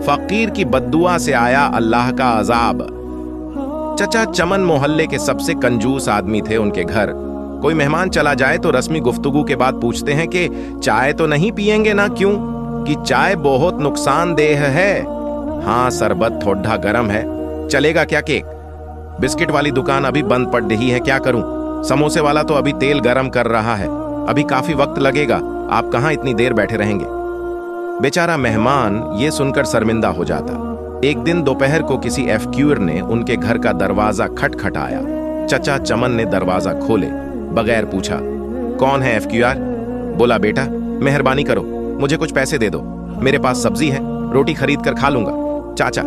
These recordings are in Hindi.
फकीर की बद्दुआ से आया अल्लाह का अजाब। चचा चमन मोहल्ले के सबसे कंजूस आदमी थे। उनके घर कोई मेहमान चला जाए तो रस्मी गुफ्तगू के बाद पूछते हैं कि चाय तो नहीं पिएंगे ना? क्यों? कि चाय बहुत नुकसानदेह है। हाँ, शरबत थोड़ा गर्म है, चलेगा क्या? केक बिस्किट वाली दुकान अभी बंद पड़ रही है, क्या करूं? समोसे वाला तो अभी तेल गरम कर रहा है, अभी काफी वक्त लगेगा, आप कहां इतनी देर बैठे रहेंगे? बेचारा मेहमान ये सुनकर शर्मिंदा हो जाता। एक दिन दोपहर को किसी एफक्यूर ने उनके घर का दरवाजा खटखटाया। चचा चमन ने दरवाजा खोले बगैर पूछा, कौन है एफक्यूआर? बोला, बेटा मेहरबानी करो, मुझे कुछ पैसे दे दो, मेरे पास सब्जी है, रोटी खरीद कर खा लूंगा। चाचा,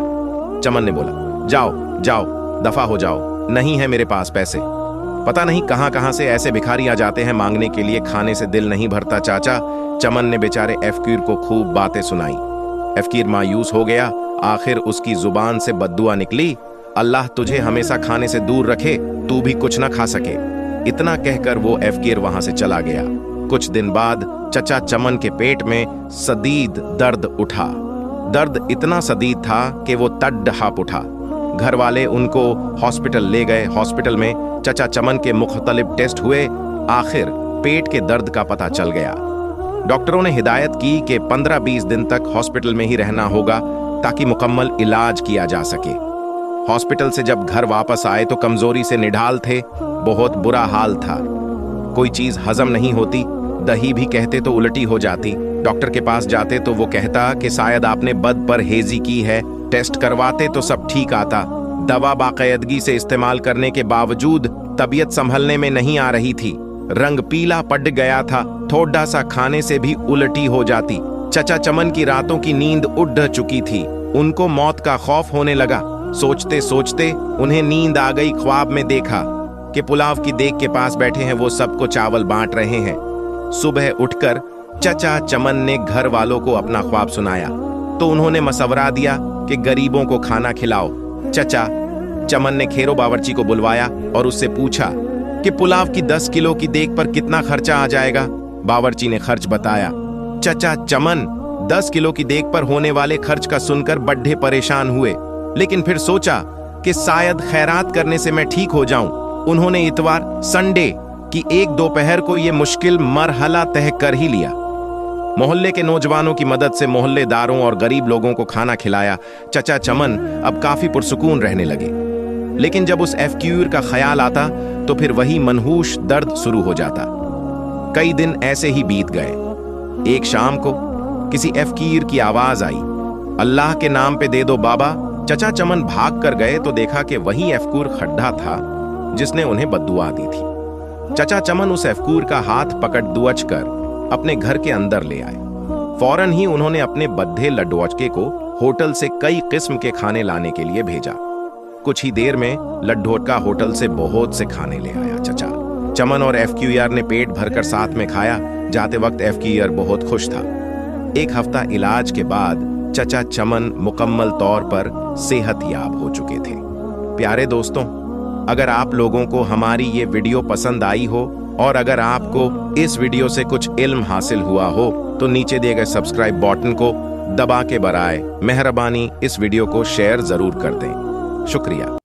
चमन ने बोला, जाओ जाओ, दफा हो जाओ, नहीं है मेरे पास पैसे। पता नहीं कहां कहां से ऐसे भिखारी आ जाते हैं मांगने के लिए, खाने से दिल नहीं भरता। चाचा चमन ने बेचारे एफकीर को खूब बातें सुनाई। एफकीर मायूस हो गया। आखिर उसकी जुबान से बद्दुआ निकली, अल्लाह तुझे हमेशा खाने से दूर रखे, तू भी कुछ ना खा सके। इतना कहकर वो एफकीर वहां से चला गया। कुछ दिन बाद चचा चमन के पेट में शदीद दर्द उठा। दर्द इतना शदीद था कि वो तड हाप उठा। घर वाले उनको हॉस्पिटल ले गए। हॉस्पिटल में चचा चमन के मुख्तलिफ टेस्ट हुए। आखिर पेट के दर्द का पता चल गया। डॉक्टरों ने हिदायत की कि 15-20 दिन तक हॉस्पिटल में ही रहना होगा ताकि मुकम्मल इलाज किया जा सके। हॉस्पिटल से जब घर वापस आए तो कमजोरी से निढाल थे, बहुत बुरा हाल था। कोई चीज हजम नहीं होती, दही भी कहते तो उल्टी हो जाती। डॉक्टर के पास जाते तो वो कहता कि शायद आपने बद परहेजी की है। टेस्ट करवाते तो सब ठीक आता। दवा बाकायदगी से इस्तेमाल करने के बावजूद तबीयत संभलने में नहीं आ रही थी। रंग पीला पड़ गया था, थोड़ा सा खाने से भी उल्टी हो जाती। चचा चमन की रातों की नींद उड़ चुकी थी। उनको मौत का खौफ होने लगा। सोचते सोचते उन्हें नींद आ गई। ख्वाब में देखा कि पुलाव की देग के पास बैठे हैं, वो सबको चावल बांट रहे हैं। सुबह उठकर चचा चमन ने घर वालों को अपना ख्वाब सुनाया तो उन्होंने मशवरा दिया कि गरीबों को खाना खिलाओ। चचा चमन ने खेरो बावर्ची को बुलवाया और उससे पूछा कि पुलाव की 10 किलो की देग पर कितना खर्चा आ जाएगा। बावर्ची ने खर्च बताया। चचा चमन 10 किलो की देग पर होने वाले खर्च का सुनकर बड्ढे परेशान हुए, लेकिन फिर सोचा कि शायद खैरात करने से मैं ठीक हो जाऊं। उन्होंने इतवार संडे की एक दोपहर को यह मुश्किल मरहला तय कर ही लिया। मोहल्ले के नौजवानों की मदद से मोहल्लेदारों और गरीब लोगों को खाना खिलाया। चचा चमन अब काफी पुरसुकून रहने लगे। लेकिन जब उस एफक्यूर का ख्याल आता तो फिर वही मनहूस दर्द शुरू हो जाता। कई दिन ऐसे ही बीत गए। एक शाम को किसी एफकीर की आवाज आई, अल्लाह के नाम पे दे दो बाबा। चचा चमन भाग कर गए तो देखा कि वही एफकूर खड्डा था जिसने उन्हें बद्दुआ दी थी। चचा चमन उस एफकूर का हाथ पकड़ दुअच कर अपने घर के अंदर ले आए। फौरन ही उन्होंने अपने बद्धे लड्ढोचके को होटल से कई किस्म के खाने लाने के लिए भेजा। कुछ ही देर में लड्ढोचका होटल से बहुत से खाने ले आया। चचा चमन और एफक्यूआर ने पेट भरकर साथ में खाया। जाते वक्त एफक्यूआर बहुत खुश था। एक हफ्ता इलाज के बाद चचा चमन मुकम्मल तौर पर सेहतयाब हो चुके थे। प्यारे दोस्तों, अगर आप लोगों को हमारी ये वीडियो पसंद आई हो और अगर आपको इस वीडियो से कुछ इल्म हासिल हुआ हो तो नीचे दिए गए सब्सक्राइब बटन को दबा के बराए मेहरबानी इस वीडियो को शेयर जरूर कर दें। शुक्रिया।